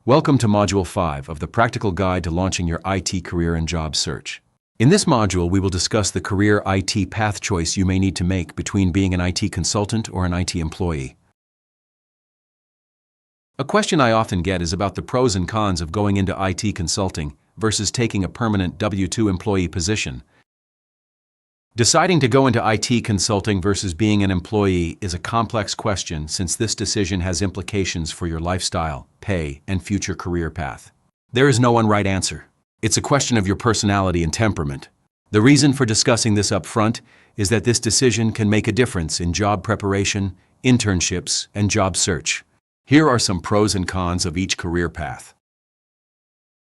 Welcome to Module 5 of the Practical Guide to Launching Your IT Career and Job Search. In this module, we will discuss the career IT path choice you may need to make between being an IT consultant or an IT employee. A question I often get is about the pros and cons of going into IT consulting versus taking a permanent W-2 employee position. Deciding to go into IT consulting versus being an employee is a complex question since this decision has implications for your lifestyle, pay, and future career path. There is no one right answer. It's a question of your personality and temperament. The reason for discussing this up front is that this decision can make a difference in job preparation, internships, and job search. Here are some pros and cons of each career path.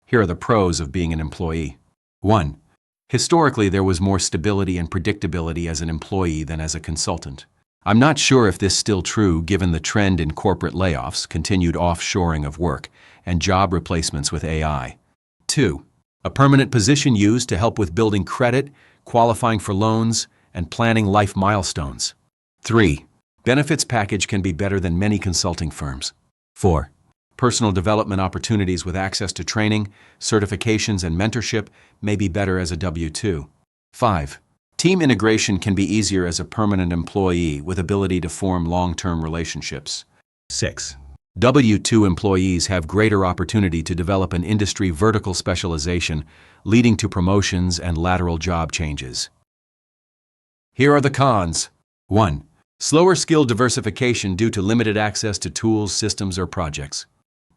Here are the pros of being an employee. 1. Historically, there was more stability and predictability as an employee than as a consultant. I'm not sure if this is still true given the trend in corporate layoffs, continued offshoring of work, and job replacements with AI. 2. A permanent position used to help with building credit, qualifying for loans, and planning life milestones. 3. Benefits package can be better than many consulting firms. 4. Personal development opportunities with access to training, certifications, and mentorship may be better as a W-2. 5. Team integration can be easier as a permanent employee with ability to form long-term relationships. 6. W-2 employees have greater opportunity to develop an industry vertical specialization, leading to promotions and lateral job changes. Here are the cons. 1. Slower skill diversification due to limited access to tools, systems, or projects.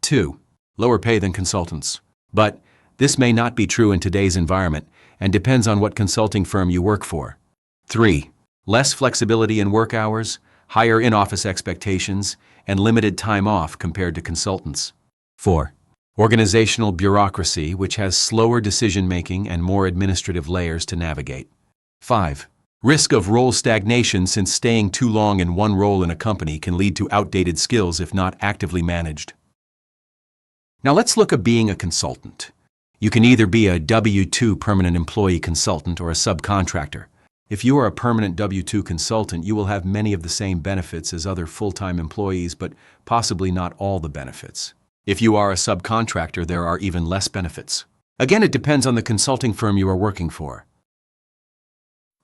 2. Lower pay than consultants. But this may not be true in today's environment and depends on what consulting firm you work for. 3. Less flexibility in work hours, higher in-office expectations, and limited time off compared to consultants. 4. Organizational bureaucracy, which has slower decision-making and more administrative layers to navigate. 5. Risk of role stagnation since staying too long in one role in a company can lead to outdated skills if not actively managed. Now let's look at being a consultant. You can either be a W-2 permanent employee consultant or a subcontractor. If you are a permanent W-2 consultant, you will have many of the same benefits as other full-time employees, but possibly not all the benefits. If you are a subcontractor, there are even less benefits. Again, it depends on the consulting firm you are working for.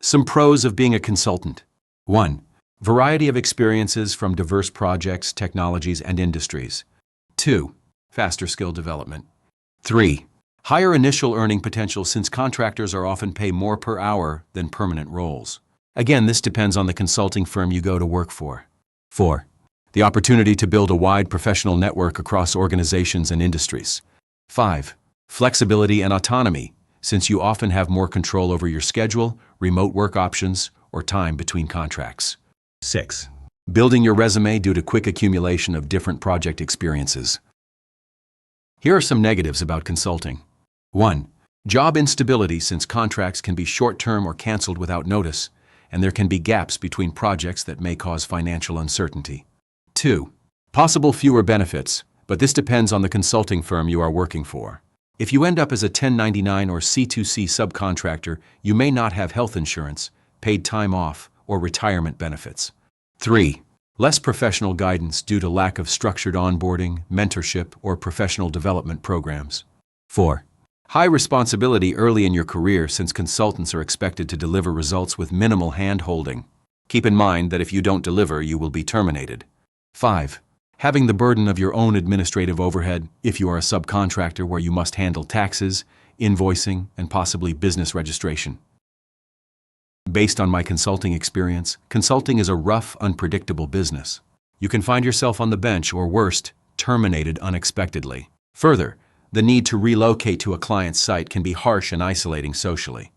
Some pros of being a consultant. 1. Variety of experiences from diverse projects, technologies, and industries. 2. Faster skill development. 3. Higher initial earning potential since contractors are often paid more per hour than permanent roles. Again, this depends on the consulting firm you go to work for. 4. The opportunity to build a wide professional network across organizations and industries. 5. Flexibility and autonomy, since you often have more control over your schedule, remote work options, or time between contracts. 6. Building your resume due to quick accumulation of different project experiences. Here are some negatives about consulting. 1. Job instability since contracts can be short-term or canceled without notice, and there can be gaps between projects that may cause financial uncertainty. 2. Possible fewer benefits, but this depends on the consulting firm you are working for. If you end up as a 1099 or C2C subcontractor, you may not have health insurance, paid time off, or retirement benefits. 3. Less professional guidance due to lack of structured onboarding, mentorship, or professional development programs. 4. High responsibility early in your career since consultants are expected to deliver results with minimal hand-holding. Keep in mind that if you don't deliver, you will be terminated. 5. Having the burden of your own administrative overhead if you are a subcontractor where you must handle taxes, invoicing, and possibly business registration. Based on my consulting experience, consulting is a rough, unpredictable business. You can find yourself on the bench or worst, terminated unexpectedly. Further, the need to relocate to a client's site can be harsh and isolating socially.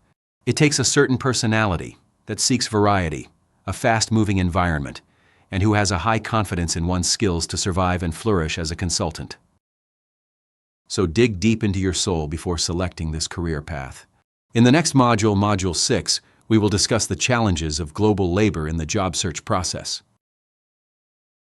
It takes a certain personality that seeks variety, a fast-moving environment, and who has a high confidence in one's skills to survive and flourish as a consultant. So dig deep into your soul before selecting this career path. In the next module, Module 6, we will discuss the challenges of global labor in the job search process.